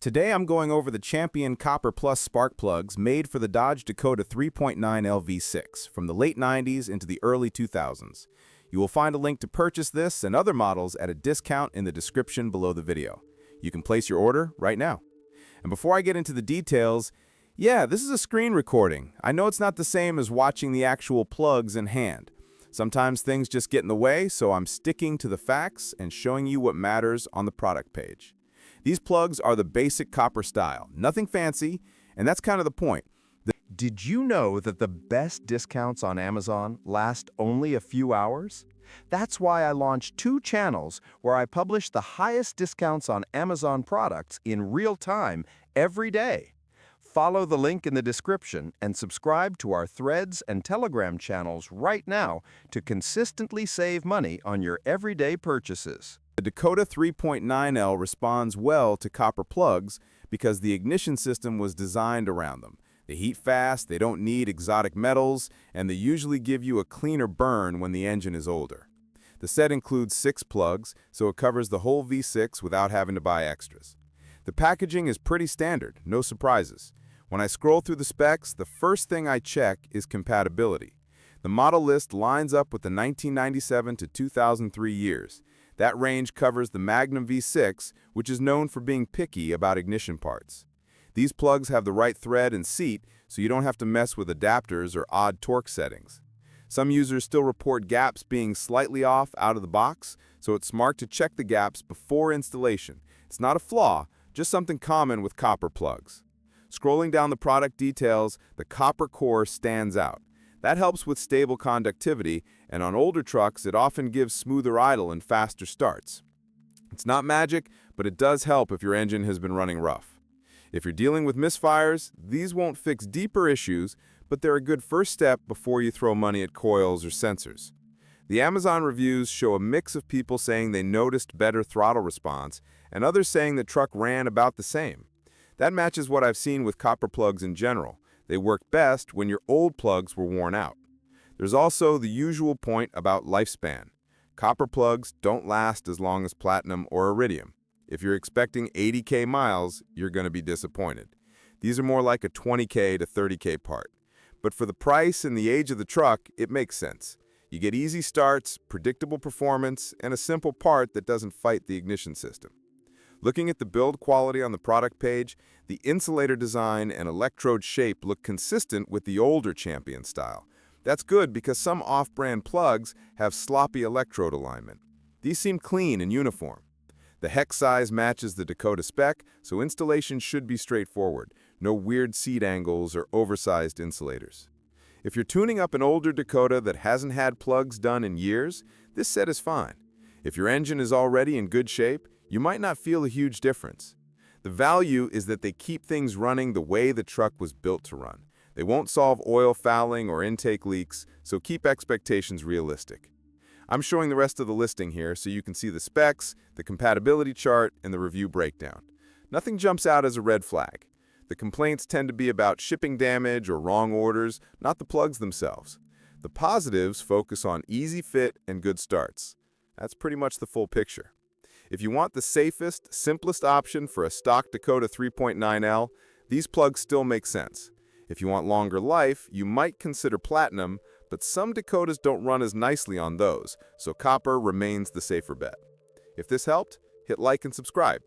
Today I'm going over the Champion Copper Plus spark plugs made for the Dodge Dakota 3.9L V6 from the late 90s into the early 2000s. You will find a link to purchase this and other models at a discount in the description below the video. You can place your order right now. And before I get into the details, this is a screen recording. I know it's not the same as watching the actual plugs in hand. Sometimes things just get in the way, so I'm sticking to the facts and showing you what matters on the product page. These plugs are the basic copper style, nothing fancy, and that's kind of the point. Did you know that the best discounts on Amazon last only a few hours? That's why I launched 2 channels where I publish the highest discounts on Amazon products in real time every day. Follow the link in the description and subscribe to our Threads and Telegram channels right now to consistently save money on your everyday purchases. The Dakota 3.9L responds well to copper plugs because the ignition system was designed around them. They heat fast, they don't need exotic metals, and they usually give you a cleaner burn when the engine is older. The set includes 6 plugs, so it covers the whole V6 without having to buy extras. The packaging is pretty standard, no surprises. When I scroll through the specs, the first thing I check is compatibility. The model list lines up with the 1997 to 2003 years. That range covers the Magnum V6, which is known for being picky about ignition parts. These plugs have the right thread and seat, so you don't have to mess with adapters or odd torque settings. Some users still report gaps being slightly off out of the box, so it's smart to check the gaps before installation. It's not a flaw, just something common with copper plugs. Scrolling down the product details, the copper core stands out. That helps with stable conductivity, and on older trucks, it often gives smoother idle and faster starts. It's not magic, but it does help if your engine has been running rough. If you're dealing with misfires, these won't fix deeper issues, but they're a good first step before you throw money at coils or sensors. The Amazon reviews show a mix of people saying they noticed better throttle response, and others saying the truck ran about the same. That matches what I've seen with copper plugs in general. They work best when your old plugs were worn out. There's also the usual point about lifespan. Copper plugs don't last as long as platinum or iridium. If you're expecting 80K miles, you're going to be disappointed. These are more like a 20K to 30K part. But for the price and the age of the truck, it makes sense. You get easy starts, predictable performance, and a simple part that doesn't fight the ignition system. Looking at the build quality on the product page, the insulator design and electrode shape look consistent with the older Champion style. That's good because some off-brand plugs have sloppy electrode alignment. These seem clean and uniform. The hex size matches the Dakota spec, so installation should be straightforward. No weird seat angles or oversized insulators. If you're tuning up an older Dakota that hasn't had plugs done in years, this set is fine. If your engine is already in good shape, you might not feel a huge difference. The value is that they keep things running the way the truck was built to run. They won't solve oil fouling or intake leaks, so keep expectations realistic. I'm showing the rest of the listing here so you can see the specs, the compatibility chart, and the review breakdown. Nothing jumps out as a red flag. The complaints tend to be about shipping damage or wrong orders, not the plugs themselves. The positives focus on easy fit and good starts. That's pretty much the full picture. If you want the safest, simplest option for a stock Dakota 3.9L, these plugs still make sense. If you want longer life, you might consider platinum, but some Dakotas don't run as nicely on those, so copper remains the safer bet. If this helped, hit like and subscribe.